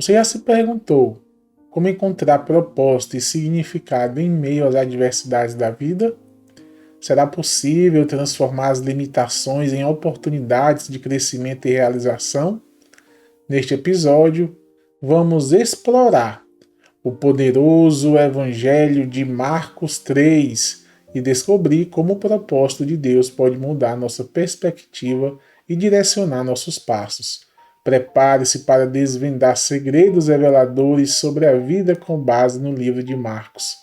Você já se perguntou como encontrar propósito e significado em meio às adversidades da vida? Será possível transformar as limitações em oportunidades de crescimento e realização? Neste episódio, vamos explorar o poderoso Evangelho de Marcos 3 e descobrir como o propósito de Deus pode mudar nossa perspectiva e direcionar nossos passos. Prepare-se para desvendar segredos reveladores sobre a vida com base no livro de Marcos.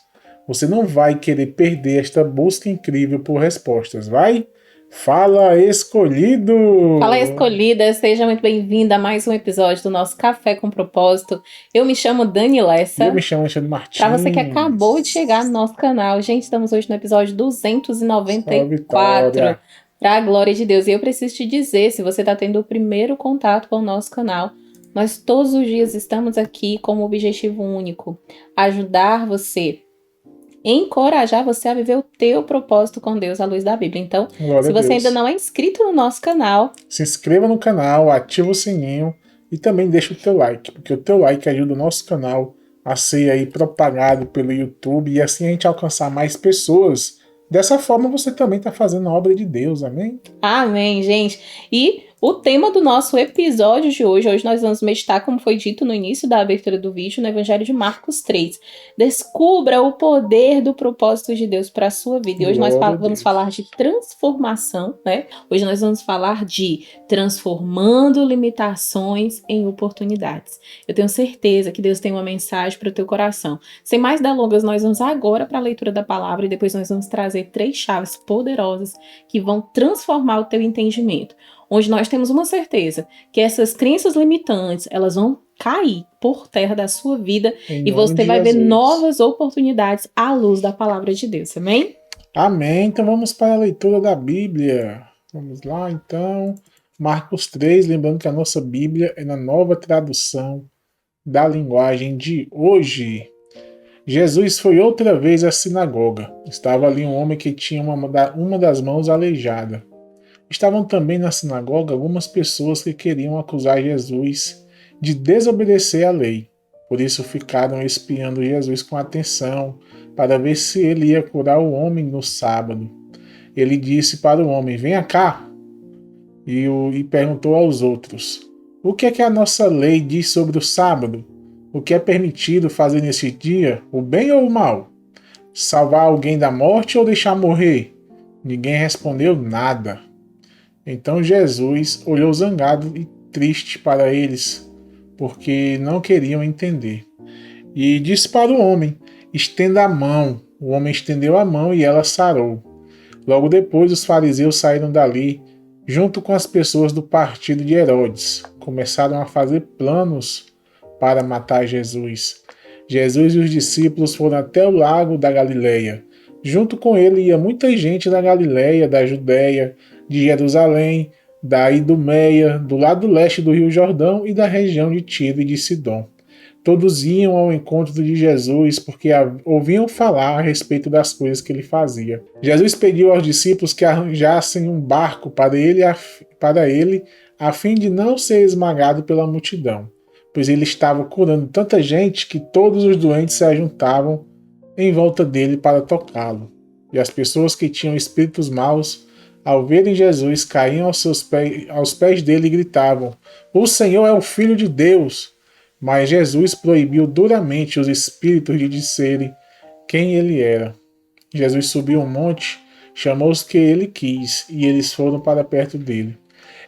Você não vai querer perder esta busca incrível por respostas, vai? Fala, escolhido! Fala, escolhida, seja muito bem-vinda a mais um episódio do nosso Café com Propósito. Eu me chamo Dani E eu Lessa. me chamo Alexandre Martins. Para você que acabou de chegar no nosso canal, gente, estamos hoje no episódio Só 294. vitória. Para a glória de Deus. E eu preciso te dizer, se você está tendo o primeiro contato com o nosso canal, nós todos os dias estamos aqui com um objetivo único: ajudar você, encorajar você a viver o teu propósito com Deus à luz da Bíblia. Então, Glória se a você Deus. ainda não é inscrito no nosso canal, Se inscreva no canal, ativa o sininho e também deixa o teu like, porque o teu like ajuda o nosso canal a ser aí propagado pelo YouTube e assim a gente alcançar mais pessoas. Dessa forma você também está fazendo a obra de Deus, amém? amém, gente. E o tema do nosso episódio de hoje nós vamos meditar, como foi dito no início da abertura do vídeo, no Evangelho de Marcos 3. Descubra o poder do propósito de Deus para a sua vida. E hoje nós Glória a vamos Deus. falar de transformação, né? Hoje nós vamos falar de transformando limitações em oportunidades. Eu tenho certeza que Deus tem uma mensagem para o teu coração. Sem mais delongas, nós vamos agora para a leitura da palavra e depois nós vamos trazer 3 chaves poderosas que vão transformar o teu entendimento. Onde nós temos uma certeza, que essas crenças limitantes, elas vão cair por terra da sua vida Em e nome você de vai ver Jesus. novas oportunidades à luz da palavra de Deus, amém? Amém. Então vamos para a leitura da Bíblia. Vamos lá, então. Marcos 3, lembrando que a nossa Bíblia é na nova tradução da linguagem de hoje. Jesus foi outra vez à sinagoga. Estava ali um homem que tinha uma das mãos aleijada. Estavam também na sinagoga algumas pessoas que queriam acusar Jesus de desobedecer à lei. Por isso ficaram espiando Jesus com atenção, para ver se ele ia curar o homem no sábado. Ele disse para o homem: "Venha cá!" E perguntou aos outros: "O que é que a nossa lei diz sobre o sábado? O que é permitido fazer nesse dia, o bem ou o mal? Salvar alguém da morte ou deixar morrer?" Ninguém respondeu nada. Então Jesus olhou zangado e triste para eles, porque não queriam entender. E disse para o homem: "Estenda a mão." O homem estendeu a mão e ela sarou. Logo depois, os fariseus saíram dali, junto com as pessoas do partido de Herodes. Começaram a fazer planos para matar Jesus. Jesus e os discípulos foram até o lago da Galileia. Junto com ele ia muita gente da Galileia, da Judéia, de Jerusalém, da Idumeia, do lado leste do Rio Jordão e da região de Tiro e de Sidom. Todos iam ao encontro de Jesus porque ouviam falar a respeito das coisas que ele fazia. Jesus pediu aos discípulos que arranjassem um barco para ele a fim de não ser esmagado pela multidão, pois ele estava curando tanta gente que todos os doentes se ajuntavam em volta dele para tocá-lo. E as pessoas que tinham espíritos maus, ao verem Jesus, caíam aos pés dele e gritavam: "O Senhor é o Filho de Deus!" Mas Jesus proibiu duramente os espíritos de disserem quem ele era. Jesus subiu um monte, chamou os que ele quis, e eles foram para perto dele.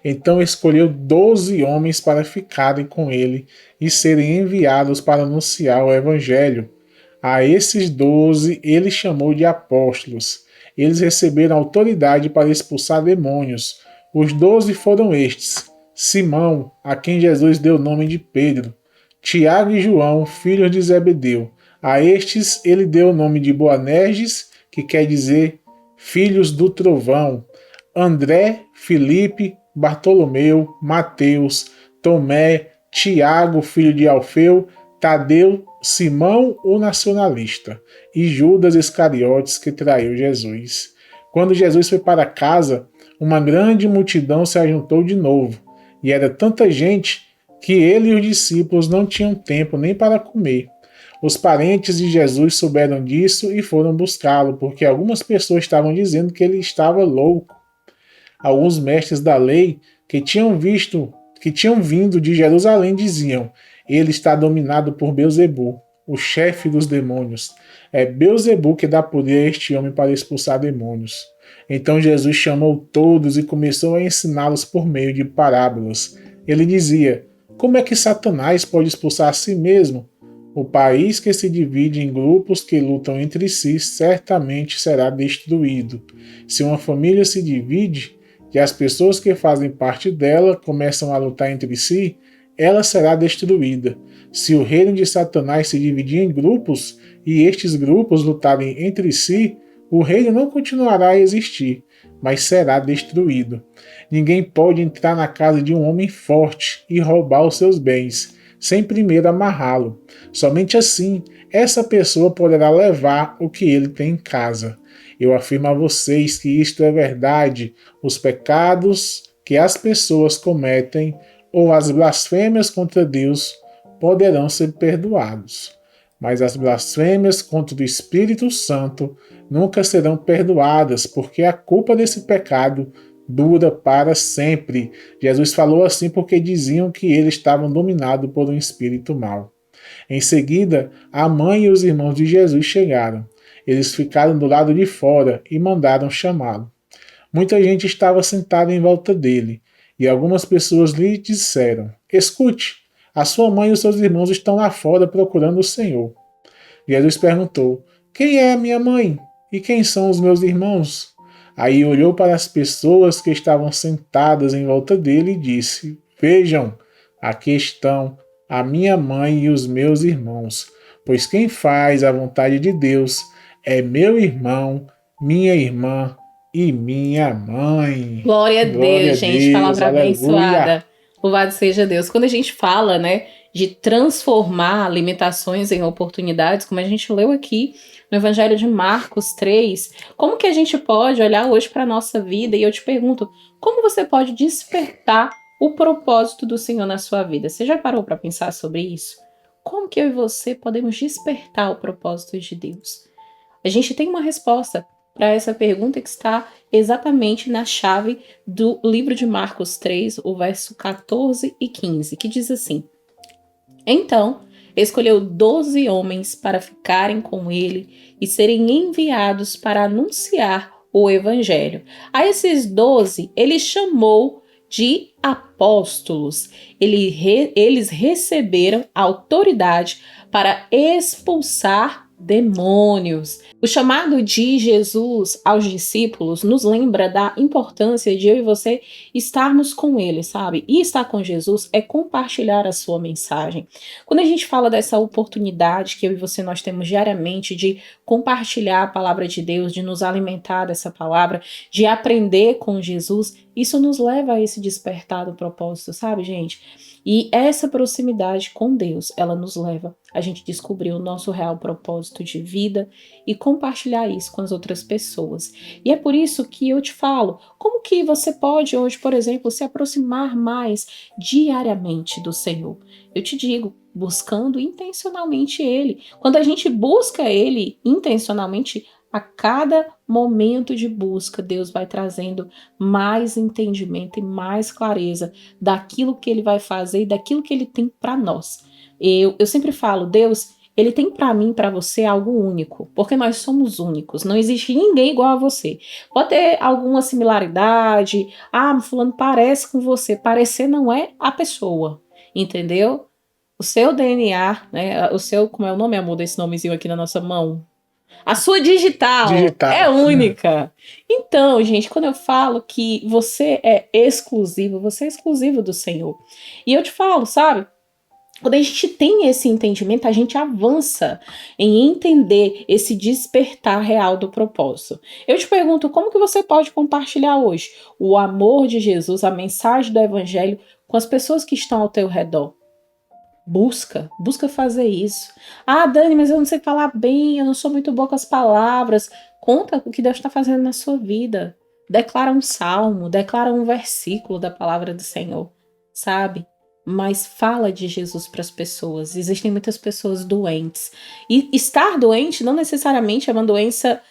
Então escolheu 12 homens para ficarem com ele e serem enviados para anunciar o Evangelho. A esses 12 ele chamou de apóstolos. Eles receberam autoridade para expulsar demônios. Os 12 foram estes: Simão, a quem Jesus deu o nome de Pedro; Tiago e João, filhos de Zebedeu. A estes ele deu o nome de Boanerges, que quer dizer filhos do trovão; André, Filipe, Bartolomeu, Mateus, Tomé, Tiago, filho de Alfeu, Tadeu, Simão, o nacionalista, e Judas Iscariotes, que traiu Jesus. Quando Jesus foi para casa, uma grande multidão se ajuntou de novo, e era tanta gente que ele e os discípulos não tinham tempo nem para comer. Os parentes de Jesus souberam disso e foram buscá-lo, porque algumas pessoas estavam dizendo que ele estava louco. Alguns mestres da lei que tinham vindo de Jerusalém diziam: ele está dominado por Beelzebu, o chefe dos demônios. É Beelzebu que dá poder a este homem para expulsar demônios. Então Jesus chamou todos e começou a ensiná-los por meio de parábolas. Ele dizia: como é que Satanás pode expulsar a si mesmo? O país que se divide em grupos que lutam entre si certamente será destruído. Se uma família se divide, e as pessoas que fazem parte dela começam a lutar entre si, ela será destruída. Se o reino de Satanás se dividir em grupos e estes grupos lutarem entre si, o reino não continuará a existir, mas será destruído. Ninguém pode entrar na casa de um homem forte e roubar os seus bens, sem primeiro amarrá-lo. Somente assim, essa pessoa poderá levar o que ele tem em casa. Eu afirmo a vocês que isto é verdade. Os pecados que as pessoas cometem ou as blasfêmias contra Deus poderão ser perdoados. Mas as blasfêmias contra o Espírito Santo nunca serão perdoadas, porque a culpa desse pecado dura para sempre. Jesus falou assim porque diziam que ele estava dominado por um espírito mau. Em seguida, a mãe e os irmãos de Jesus chegaram. Eles ficaram do lado de fora e mandaram chamá-lo. Muita gente estava sentada em volta dele, e algumas pessoas lhe disseram: escute, a sua mãe e os seus irmãos estão lá fora procurando o Senhor. Jesus perguntou: quem é a minha mãe? E quem são os meus irmãos? Aí olhou para as pessoas que estavam sentadas em volta dele e disse: vejam, aqui estão a minha mãe e os meus irmãos, pois quem faz a vontade de Deus é meu irmão, minha irmã e minha mãe. Glória a Glória a Deus, gente, Deus, palavra aleluia. abençoada. Louvado seja Deus. Quando a gente fala, né, de transformar limitações em oportunidades, como a gente leu aqui no Evangelho de Marcos 3, como que a gente pode olhar hoje para a nossa vida? E eu te pergunto, como você pode despertar o propósito do Senhor na sua vida? Você já parou para pensar sobre isso? Como que eu e você podemos despertar o propósito de Deus? A gente tem uma resposta para essa pergunta que está exatamente na chave do livro de Marcos 3, o verso 14 e 15, que diz assim: então, escolheu 12 homens para ficarem com ele e serem enviados para anunciar o evangelho. A esses 12, ele chamou de apóstolos. Eles receberam autoridade para expulsar demônios. O chamado de Jesus aos discípulos nos lembra da importância de eu e você estarmos com ele, sabe? E estar com Jesus é compartilhar a sua mensagem. Quando a gente fala dessa oportunidade que eu e você nós temos diariamente de compartilhar a palavra de Deus, de nos alimentar dessa palavra, de aprender com Jesus, isso nos leva a esse despertar do propósito, sabe, gente? E essa proximidade com Deus, ela nos leva a gente descobrir o nosso real propósito de vida e compartilhar isso com as outras pessoas. E é por isso que eu te falo, como que você pode hoje, por exemplo, se aproximar mais diariamente do Senhor? Eu te digo, buscando intencionalmente Ele. Quando a gente busca Ele intencionalmente, a cada momento de busca, Deus vai trazendo mais entendimento e mais clareza daquilo que Ele vai fazer e daquilo que Ele tem para nós. Eu sempre falo, Deus, Ele tem para mim e para você algo único, porque nós somos únicos, não existe ninguém igual a você. Pode ter alguma similaridade, fulano parece com você, parecer não é a pessoa, entendeu? O seu DNA, né, o seu, como é o nome, amor, desse nomezinho aqui na nossa mão? A sua digital é única. Então, gente, quando eu falo que você é exclusivo do Senhor. E eu te falo, sabe? Quando a gente tem esse entendimento, a gente avança em entender esse despertar real do propósito. Eu te pergunto, como que você pode compartilhar hoje o amor de Jesus, a mensagem do Evangelho com as pessoas que estão ao teu redor? Busca fazer isso. Dani, mas eu não sei falar bem, eu não sou muito boa com as palavras. Conta o que Deus está fazendo na sua vida. Declara um salmo, declara um versículo da palavra do Senhor, sabe? mas fala de Jesus para as pessoas. Existem muitas pessoas doentes. E estar doente não necessariamente é uma doença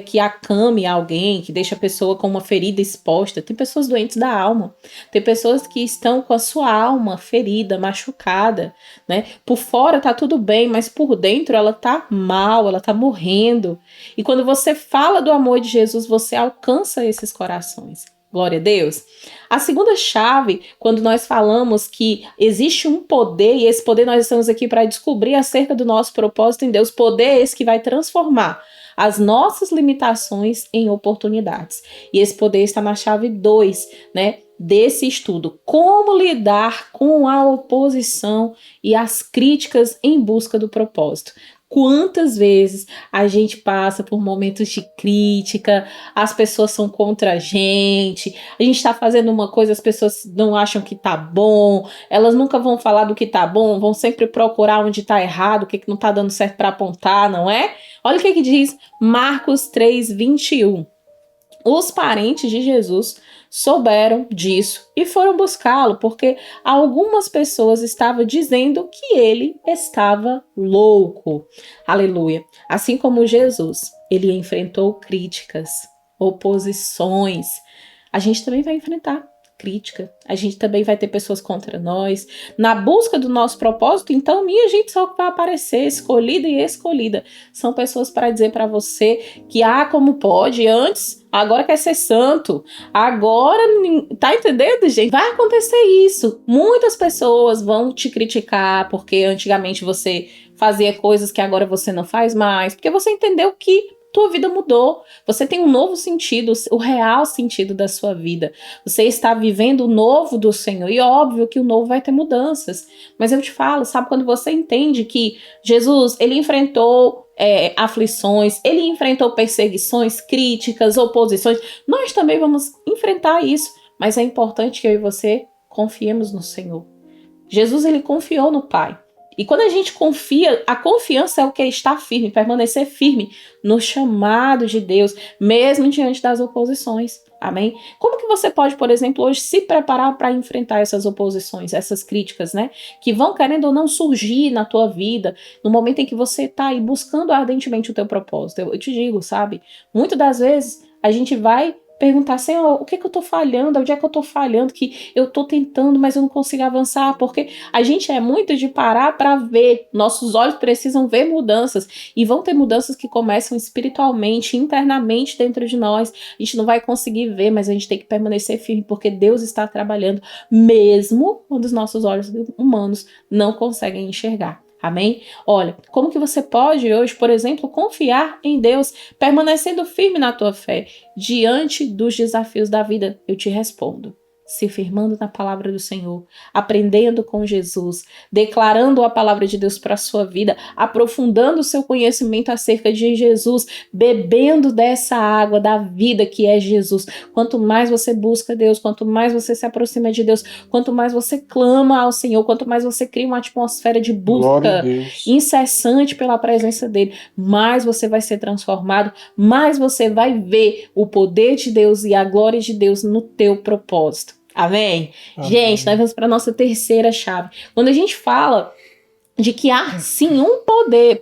que acame alguém, que deixa a pessoa com uma ferida exposta. Tem pessoas doentes da alma. Tem pessoas que estão com a sua alma ferida, machucada, né? Por fora tá tudo bem, mas por dentro ela tá mal, ela tá morrendo. E quando você fala do amor de Jesus, você alcança esses corações. Glória a Deus. A segunda chave, quando nós falamos que existe um poder, e esse poder nós estamos aqui para descobrir acerca do nosso propósito em Deus, poder esse que vai transformar as nossas limitações em oportunidades. E esse poder está na chave 2, né, desse estudo. Como lidar com a oposição e as críticas em busca do propósito. Quantas vezes a gente passa por momentos de crítica, as pessoas são contra a gente está fazendo uma coisa, as pessoas não acham que tá bom, elas nunca vão falar do que tá bom, vão sempre procurar onde tá errado, o que não tá dando certo para apontar, não é? Olha o que diz Marcos 3:21. Os parentes de Jesus souberam disso e foram buscá-lo, porque algumas pessoas estavam dizendo que ele estava louco. Aleluia. Assim como Jesus, ele enfrentou críticas, oposições. A gente também vai enfrentar crítica. A gente também vai ter pessoas contra nós. Na busca do nosso propósito, então, minha gente, só que vai aparecer, escolhida e escolhida. São pessoas para dizer para você que, como pode, antes, agora quer ser santo. Agora, tá entendendo, gente? Vai acontecer isso. Muitas pessoas vão te criticar porque antigamente você fazia coisas que agora você não faz mais, porque você entendeu que tua vida mudou, você tem um novo sentido, o real sentido da sua vida. Você está vivendo o novo do Senhor. E óbvio que o novo vai ter mudanças. Mas eu te falo, sabe, quando você entende que Jesus, ele enfrentou aflições, ele enfrentou perseguições, críticas, oposições, nós também vamos enfrentar isso. Mas é importante que eu e você confiemos no Senhor. Jesus, ele confiou no Pai. E quando a gente confia, a confiança é o que é estar firme, permanecer firme no chamado de Deus, mesmo diante das oposições. Amém? Como que você pode, por exemplo, hoje se preparar para enfrentar essas oposições, essas críticas, né? Que vão, querendo ou não, surgir na tua vida, no momento em que você está aí buscando ardentemente o teu propósito. Eu te digo, sabe? Muitas das vezes a gente vai perguntar, Senhor, o que eu tô falhando? Onde é que eu tô falhando? Que eu tô tentando, mas eu não consigo avançar, porque a gente é muito de parar para ver, nossos olhos precisam ver mudanças, e vão ter mudanças que começam espiritualmente, internamente dentro de nós, a gente não vai conseguir ver, mas a gente tem que permanecer firme, porque Deus está trabalhando, mesmo quando os nossos olhos humanos não conseguem enxergar. Amém? Olha, como que você pode hoje, por exemplo, confiar em Deus, permanecendo firme na tua fé, diante dos desafios da vida? Eu te respondo. Se firmando na palavra do Senhor, aprendendo com Jesus, declarando a palavra de Deus para a sua vida, aprofundando o seu conhecimento acerca de Jesus, bebendo dessa água da vida que é Jesus. Quanto mais você busca Deus, quanto mais você se aproxima de Deus, quanto mais você clama ao Senhor, quanto mais você cria uma atmosfera de busca incessante pela presença dele, mais você vai ser transformado, mais você vai ver o poder de Deus e a glória de Deus no teu propósito. Amém? Gente, nós vamos para a nossa terceira chave. Quando a gente fala de que há sim um poder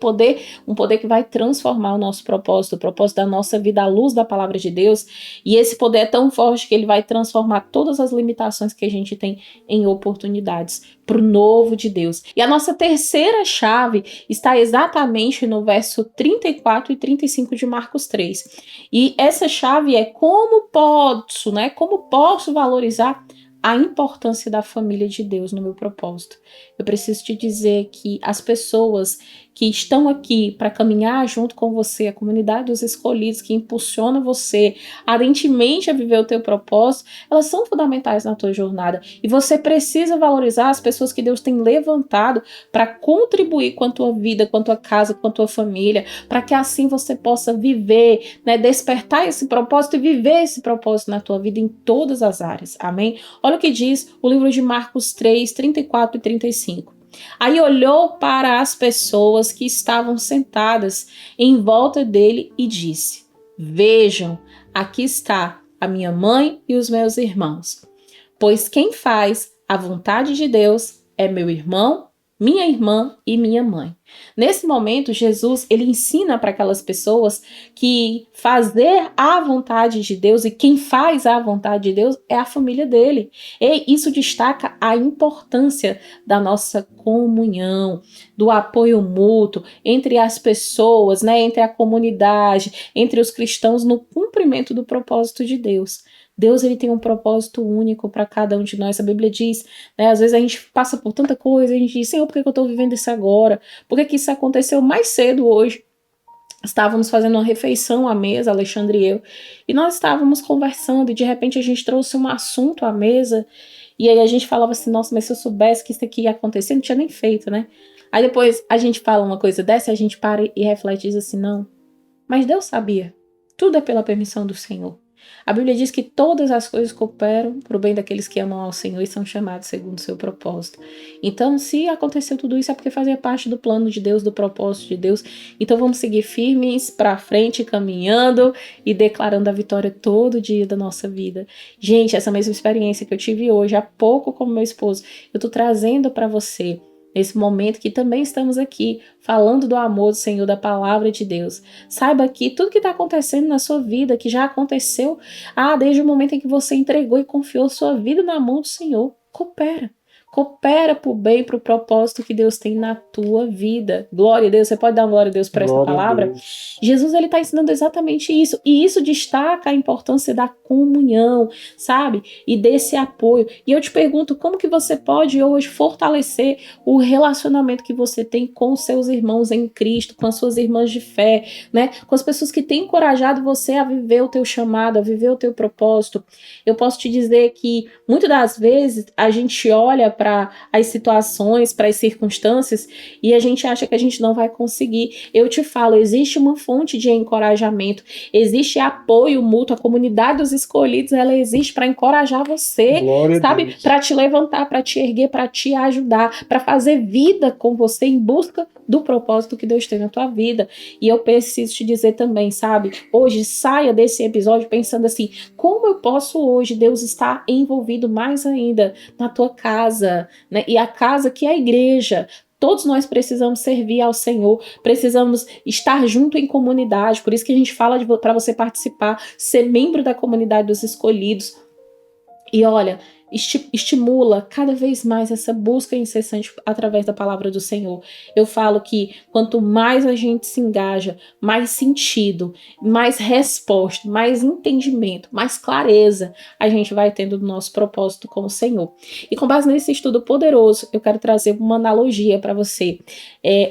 que vai transformar o nosso propósito, o propósito da nossa vida à luz da palavra de Deus, e esse poder é tão forte que ele vai transformar todas as limitações que a gente tem em oportunidades para o novo de Deus. E a nossa terceira chave está exatamente no verso 34 e 35 de Marcos 3. E essa chave é como posso valorizar a importância da família de Deus no meu propósito. Eu preciso te dizer que as pessoas que estão aqui para caminhar junto com você, a comunidade dos escolhidos que impulsiona você ardentemente a viver o teu propósito, elas são fundamentais na tua jornada. E você precisa valorizar as pessoas que Deus tem levantado para contribuir com a tua vida, com a tua casa, com a tua família, para que assim você possa viver, né, despertar esse propósito e viver esse propósito na tua vida em todas as áreas. Amém? Olha o que diz o livro de Marcos 3, 34 e 35. Aí olhou para as pessoas que estavam sentadas em volta dele e disse: Vejam, aqui está a minha mãe e os meus irmãos. Pois quem faz a vontade de Deus, é meu irmão, minha irmã e minha mãe. Nesse momento, Jesus, ele ensina para aquelas pessoas que fazer a vontade de Deus, e quem faz a vontade de Deus é a família dele. E isso destaca a importância da nossa comunhão, do apoio mútuo entre as pessoas, né, entre a comunidade, entre os cristãos no cumprimento do propósito de Deus. Deus, ele tem um propósito único para cada um de nós. A Bíblia diz, né, às vezes a gente passa por tanta coisa, a gente diz, Senhor, por que eu estou vivendo isso agora? Por que isso aconteceu mais cedo hoje? Estávamos fazendo uma refeição à mesa, Alexandre e eu, e nós estávamos conversando, e de repente a gente trouxe um assunto à mesa, e aí a gente falava assim, nossa, mas se eu soubesse que isso aqui ia acontecer, não tinha nem feito, né? Aí depois a gente fala uma coisa dessa, a gente para e reflete e diz assim, não, mas Deus sabia. Tudo é pela permissão do Senhor. A Bíblia diz que todas as coisas cooperam para o bem daqueles que amam ao Senhor e são chamados segundo o seu propósito. Então, se aconteceu tudo isso, é porque fazia parte do plano de Deus, do propósito de Deus. Então, vamos seguir firmes para frente, caminhando e declarando a vitória todo dia da nossa vida. Gente, essa mesma experiência que eu tive hoje, há pouco com meu esposo, eu estou trazendo para você. Nesse momento que também estamos aqui, falando do amor do Senhor, da palavra de Deus. Saiba que tudo que está acontecendo na sua vida, que já aconteceu, desde o momento em que você entregou e confiou sua vida na mão do Senhor, coopera. Coopera para o bem, para o propósito que Deus tem na tua vida. Glória a Deus. Você pode dar uma glória a Deus para essa palavra? Jesus, ele está ensinando exatamente isso. E isso destaca a importância da comunhão, sabe? E desse apoio. E eu te pergunto, como que você pode hoje fortalecer o relacionamento que você tem com os seus irmãos em Cristo, com as suas irmãs de fé, né? Com as pessoas que têm encorajado você a viver o teu chamado, a viver o teu propósito. Eu posso te dizer que, muitas das vezes, a gente olha para as situações, para as circunstâncias, e a gente acha que a gente não vai conseguir. Eu te falo, existe uma fonte de encorajamento, existe apoio mútuo, a comunidade dos escolhidos, ela existe para encorajar você, Glória sabe? Para te levantar, para te erguer, para te ajudar, para fazer vida com você em busca do propósito que Deus tem na tua vida. E eu preciso te dizer também, sabe? Hoje, saia desse episódio pensando assim, como eu posso hoje, Deus estar envolvido mais ainda na tua casa, né? E a casa que é a igreja. Todos nós precisamos servir ao Senhor, precisamos estar junto em comunidade, por isso que a gente fala para você participar, ser membro da comunidade dos escolhidos. E olha, estimula cada vez mais essa busca incessante através da palavra do Senhor. Eu falo que quanto mais a gente se engaja, mais sentido, mais resposta, mais entendimento, mais clareza a gente vai tendo do nosso propósito com o Senhor. E com base nesse estudo poderoso, eu quero trazer uma analogia para você.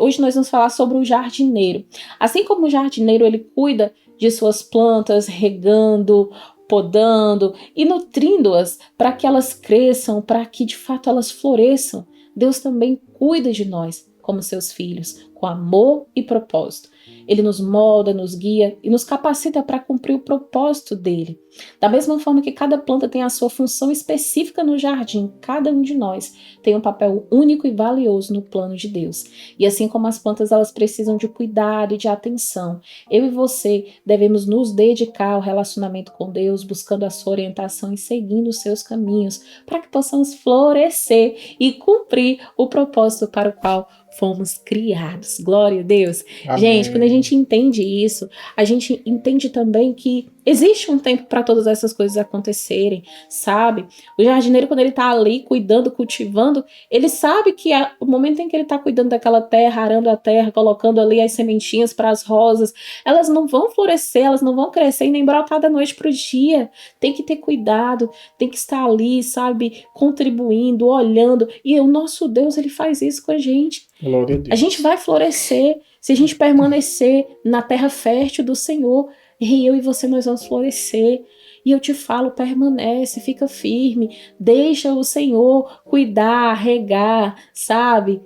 Hoje nós vamos falar sobre o jardineiro. Assim como o jardineiro ele cuida de suas plantas, regando, podando e nutrindo-as para que elas cresçam, para que de fato elas floresçam. Deus também cuida de nós como seus filhos, com amor e propósito. Ele nos molda, nos guia e nos capacita para cumprir o propósito dele. Da mesma forma que cada planta tem a sua função específica no jardim, cada um de nós tem um papel único e valioso no plano de Deus. E assim como as plantas elas precisam de cuidado e de atenção, eu e você devemos nos dedicar ao relacionamento com Deus, buscando a sua orientação e seguindo os seus caminhos, para que possamos florescer e cumprir o propósito para o qual fomos criados. Glória a Deus. Amém. Gente, quando a gente entende isso, a gente entende também que existe um tempo para todas essas coisas acontecerem, sabe? O jardineiro, quando ele tá ali cuidando, cultivando, ele sabe que o momento em que ele tá cuidando daquela terra, arando a terra, colocando ali as sementinhas para as rosas, elas não vão florescer, elas não vão crescer e nem brotar da noite pro dia. Tem que ter cuidado, tem que estar ali, sabe? Contribuindo, olhando. E o nosso Deus, ele faz isso com a gente. Glória a Deus. A gente vai florescer se a gente permanecer na terra fértil do Senhor. E eu e você, nós vamos florescer. E eu te falo, permanece, fica firme. Deixa o Senhor cuidar, regar, sabe?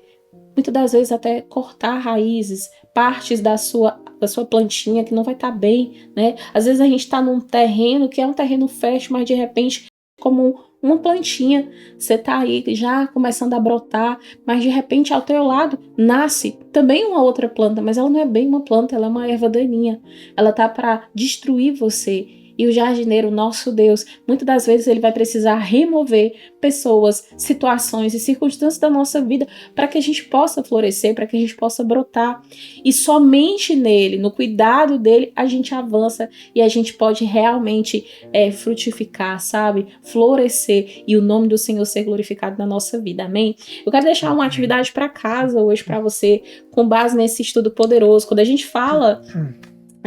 Muitas das vezes até cortar raízes, partes da sua plantinha que não vai estar bem, né? Às vezes a gente está num terreno que é um terreno fértil, mas de repente, como uma plantinha, você tá aí já começando a brotar, mas de repente ao teu lado nasce também uma outra planta, mas ela não é bem uma planta, ela é uma erva daninha. Ela tá para destruir você. E o jardineiro, nosso Deus, muitas das vezes ele vai precisar remover pessoas, situações e circunstâncias da nossa vida para que a gente possa florescer, para que a gente possa brotar. E somente nele, no cuidado dele, a gente avança e a gente pode realmente frutificar, sabe? Florescer e o nome do Senhor ser glorificado na nossa vida. Amém? Eu quero deixar uma atividade para casa hoje para você, com base nesse estudo poderoso. Quando a gente fala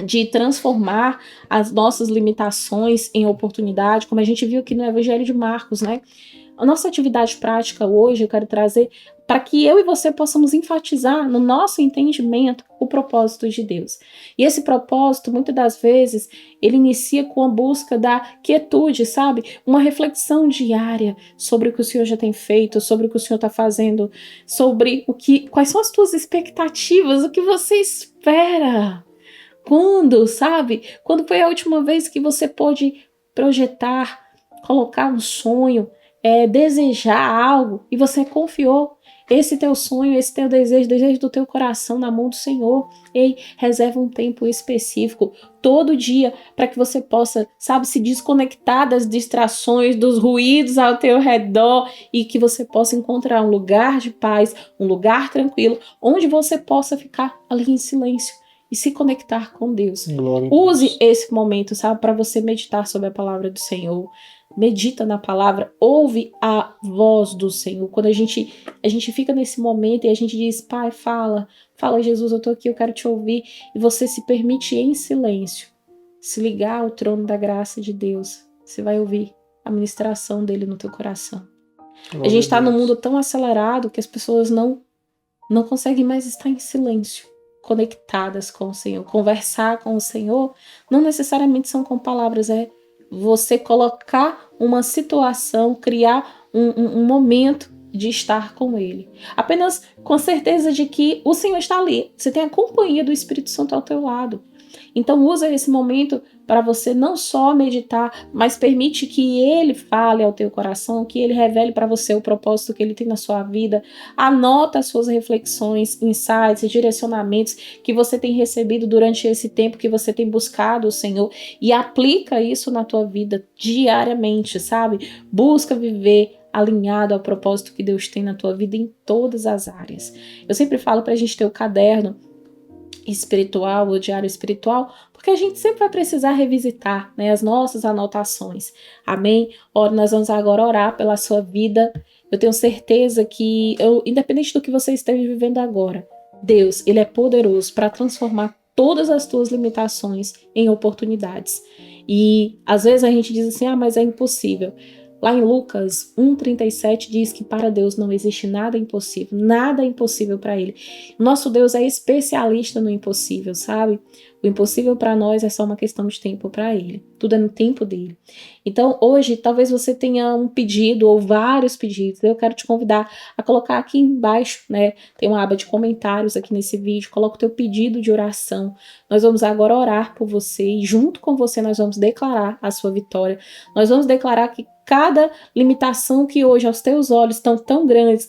de transformar as nossas limitações em oportunidade, como a gente viu aqui no Evangelho de Marcos, né? A nossa atividade prática hoje eu quero trazer para que eu e você possamos enfatizar no nosso entendimento o propósito de Deus. E esse propósito, muitas das vezes, ele inicia com a busca da quietude, sabe? Uma reflexão diária sobre o que o Senhor já tem feito, sobre o que o Senhor está fazendo, sobre quais são as tuas expectativas, o que você espera. Quando, sabe? Quando foi a última vez que você pôde projetar, colocar um sonho, desejar algo e você confiou esse teu sonho, esse teu desejo, desejo do teu coração na mão do Senhor? Ei, reserva um tempo específico todo dia para que você possa, sabe, se desconectar das distrações, dos ruídos ao teu redor e que você possa encontrar um lugar de paz, um lugar tranquilo, onde você possa ficar ali em silêncio e se conectar com Deus. Use esse momento, sabe, para você meditar sobre a palavra do Senhor. Medita na palavra, ouve a voz do Senhor. Quando a gente fica nesse momento e a gente diz, Pai, fala, Jesus, eu tô aqui, eu quero te ouvir. E você se permite em silêncio se ligar ao trono da graça de Deus. Você vai ouvir a ministração dele no teu coração. A gente está num mundo tão acelerado que as pessoas não conseguem mais estar em silêncio, conectadas com o Senhor. Conversar com o Senhor não necessariamente são com palavras, é você colocar uma situação, criar um momento de estar com Ele. Apenas com a certeza de que o Senhor está ali. Você tem a companhia do Espírito Santo ao teu lado. Então usa esse momento para você não só meditar, mas permite que Ele fale ao teu coração, que Ele revele para você o propósito que Ele tem na sua vida. Anota as suas reflexões, insights, direcionamentos que você tem recebido durante esse tempo que você tem buscado o Senhor e aplica isso na tua vida diariamente, sabe? Busca viver alinhado ao propósito que Deus tem na tua vida em todas as áreas. Eu sempre falo para a gente ter o caderno espiritual, o diário espiritual, porque a gente sempre vai precisar revisitar, né, as nossas anotações. Amém? Nós vamos agora orar pela sua vida. Eu tenho certeza que, independente do que você esteja vivendo agora, Deus, Ele é poderoso para transformar todas as tuas limitações em oportunidades. E às vezes a gente diz assim, mas é impossível. Lá em Lucas 1,37 diz que para Deus não existe nada impossível, nada é impossível para Ele. Nosso Deus é especialista no impossível, sabe? O impossível para nós é só uma questão de tempo para Ele. Tudo é no tempo dele. Então hoje talvez você tenha um pedido ou vários pedidos. Eu quero te convidar a colocar aqui embaixo, né? Tem uma aba de comentários aqui nesse vídeo. Coloca o teu pedido de oração. Nós vamos agora orar por você e junto com você nós vamos declarar a sua vitória. Nós vamos declarar que cada limitação que hoje aos teus olhos estão tão grandes,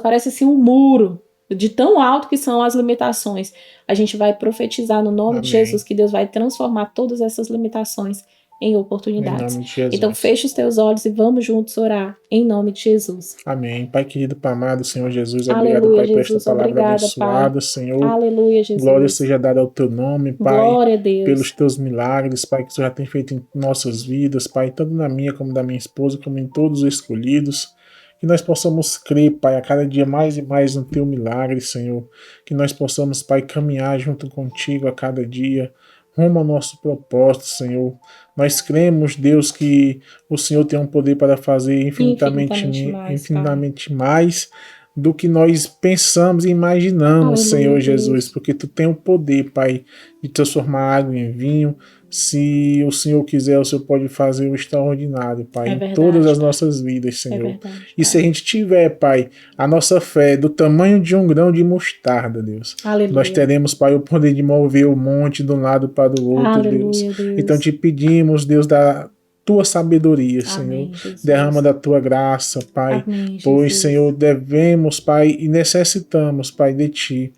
parece assim um muro de tão alto que são as limitações. A gente vai profetizar no nome de Jesus que Deus vai transformar todas essas limitações em oportunidades. Em nome de Jesus. Então feche os teus olhos e vamos juntos orar em nome de Jesus. Amém. Pai querido, Pai amado, Senhor Jesus, obrigado, Pai, por esta palavra abençoada, Senhor. Aleluia, Jesus. Glória seja dada ao teu nome, Pai. Glória a Deus. Pelos teus milagres, Pai, que o Senhor já tem feito em nossas vidas, Pai, tanto na minha como da minha esposa, como em todos os escolhidos. Que nós possamos crer, Pai, a cada dia mais e mais no teu milagre, Senhor. Que nós possamos, Pai, caminhar junto contigo a cada dia, rumo ao nosso propósito, Senhor. Nós cremos, Deus, que o Senhor tem um poder para fazer infinitamente mais do que nós pensamos e imaginamos, aleluia, Senhor Jesus, porque Tu tem o poder, Pai, de transformar água em vinho. Se o Senhor quiser, o Senhor pode fazer o extraordinário, Pai, em todas as nossas vidas, Senhor. E se a gente tiver, Pai, a nossa fé do tamanho de um grão de mostarda, Deus, aleluia, nós teremos, Pai, o poder de mover o monte de um lado para o outro, aleluia, Deus. Então te pedimos, Deus, da Tua sabedoria, Senhor. Amém, derrama da Tua graça, Pai. Amém, pois, Senhor, devemos, Pai, e necessitamos, Pai, de Ti.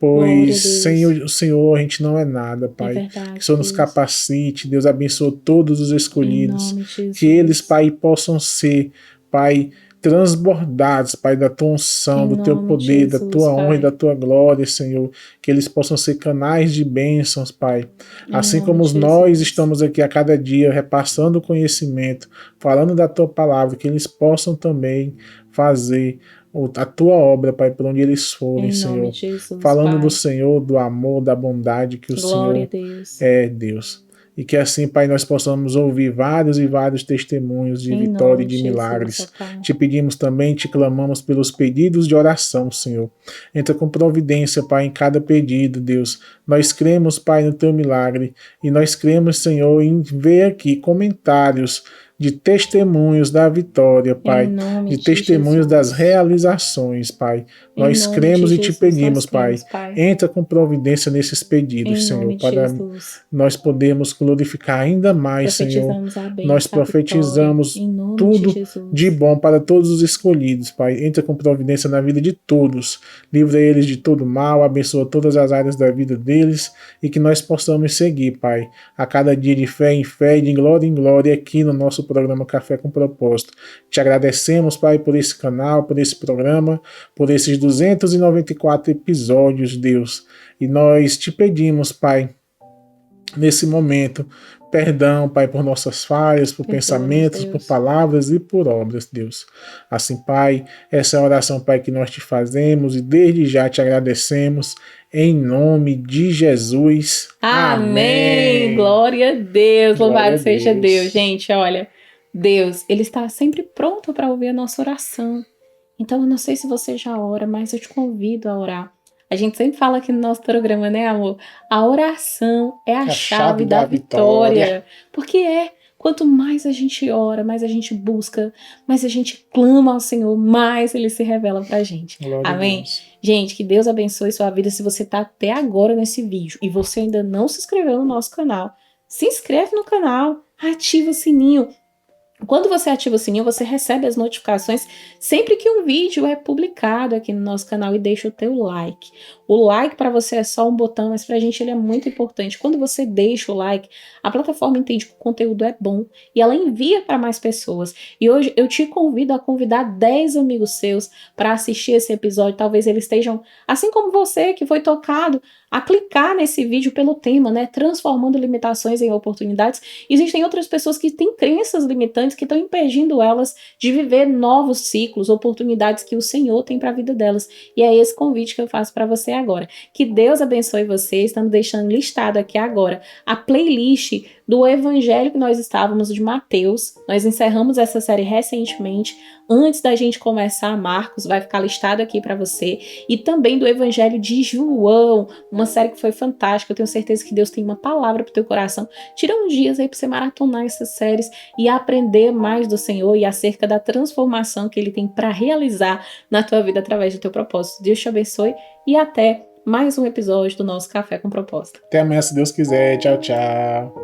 Glória a pois sem Deus. o Senhor a gente não é nada, É Pai. Que o verdade, Senhor nos Deus. capacite, Deus abençoe todos os Em escolhidos, nome de que eles, Jesus. Pai, possam ser, Pai, transbordados, Pai, da tua unção, Em do teu nome de poder, da Jesus, tua honra e da Pai. tua glória, Senhor. Que eles possam ser canais de bênçãos, Pai. Em Assim nome como de nós Jesus. estamos aqui a cada dia repassando o conhecimento, falando da tua palavra, que eles possam também fazer a tua obra, Pai, por onde eles forem, Em nome Senhor. de Jesus, Falando do Pai. Senhor, do amor, da bondade que o Glória a Senhor Deus. é, Deus. E que assim, Pai, nós possamos ouvir vários e vários testemunhos de Em vitória e nome de de Jesus, ó milagres. Pai. Te pedimos também, te clamamos pelos pedidos de oração, Senhor. Entra com providência, Pai, em cada pedido, Deus. Nós cremos, Pai, no teu milagre. E nós cremos, Senhor, em ver aqui comentários de testemunhos da vitória, Em Pai, nome de de testemunhos das Jesus. realizações, Pai. Em Nós nome de cremos e te Jesus nós pedimos, cremos, Pai, Pai. entra com providência nesses pedidos, Em Senhor, nome de para Jesus. nós podermos glorificar ainda mais, Senhor. Profetizamos a Nós bênção, a vitória. profetizamos Em nome de tudo de Jesus. bom para todos os escolhidos, Pai. Entra com providência na vida de todos. Livra eles de todo mal, abençoa todas as áreas da vida deles e que nós possamos seguir, Pai, a cada dia de fé em fé e de glória em glória aqui no nosso programa Café com Propósito. Te agradecemos, Pai, por esse canal, por esse programa, por esses 294 episódios, Deus. E nós te pedimos, Pai, nesse momento, perdão, Pai, por nossas falhas, por Perdoa-nos, pensamentos, por Deus. palavras e por obras, Deus. Assim, Pai, essa é a oração, Pai, que nós te fazemos e desde já te agradecemos, em nome de Jesus. Amém! Amém. Glória a Deus! Glória Louvado a seja Deus. Deus. Gente, olha, Deus, Ele está sempre pronto para ouvir a nossa oração. Então, eu não sei se você já ora, mas eu te convido a orar. A gente sempre fala aqui no nosso programa, né, amor? A oração é a chave da vitória. Porque quanto mais a gente ora, mais a gente busca, mais a gente clama ao Senhor, mais Ele se revela pra gente. Glória a Amém? Deus. Gente, que Deus abençoe sua vida. Se você tá até agora nesse vídeo e você ainda não se inscreveu no nosso canal, se inscreve no canal, ativa o sininho. Quando você ativa o sininho, você recebe as notificações sempre que um vídeo é publicado aqui no nosso canal e deixa o teu like. O like para você é só um botão, mas pra gente ele é muito importante. Quando você deixa o like, a plataforma entende que o conteúdo é bom e ela envia para mais pessoas. E hoje eu te convido a convidar 10 amigos seus para assistir esse episódio. Talvez eles estejam, assim como você, que foi tocado a clicar nesse vídeo pelo tema, né? Transformando limitações em oportunidades. Existem outras pessoas que têm crenças limitantes que estão impedindo elas de viver novos ciclos, oportunidades que o Senhor tem para a vida delas. E é esse convite que eu faço para você agora. Que Deus abençoe você. Estamos deixando listado aqui agora a playlist do evangelho que nós estávamos de Mateus. Nós encerramos essa série recentemente. Antes da gente começar, Marcos vai ficar listado aqui para você. E também do evangelho de João, uma série que foi fantástica. Eu tenho certeza que Deus tem uma palavra para o teu coração. Tira uns dias aí para você maratonar essas séries e aprender mais do Senhor e acerca da transformação que Ele tem para realizar na tua vida através do teu propósito. Deus te abençoe e até mais um episódio do nosso Café com Propósito. Até amanhã, se Deus quiser. Tchau, tchau.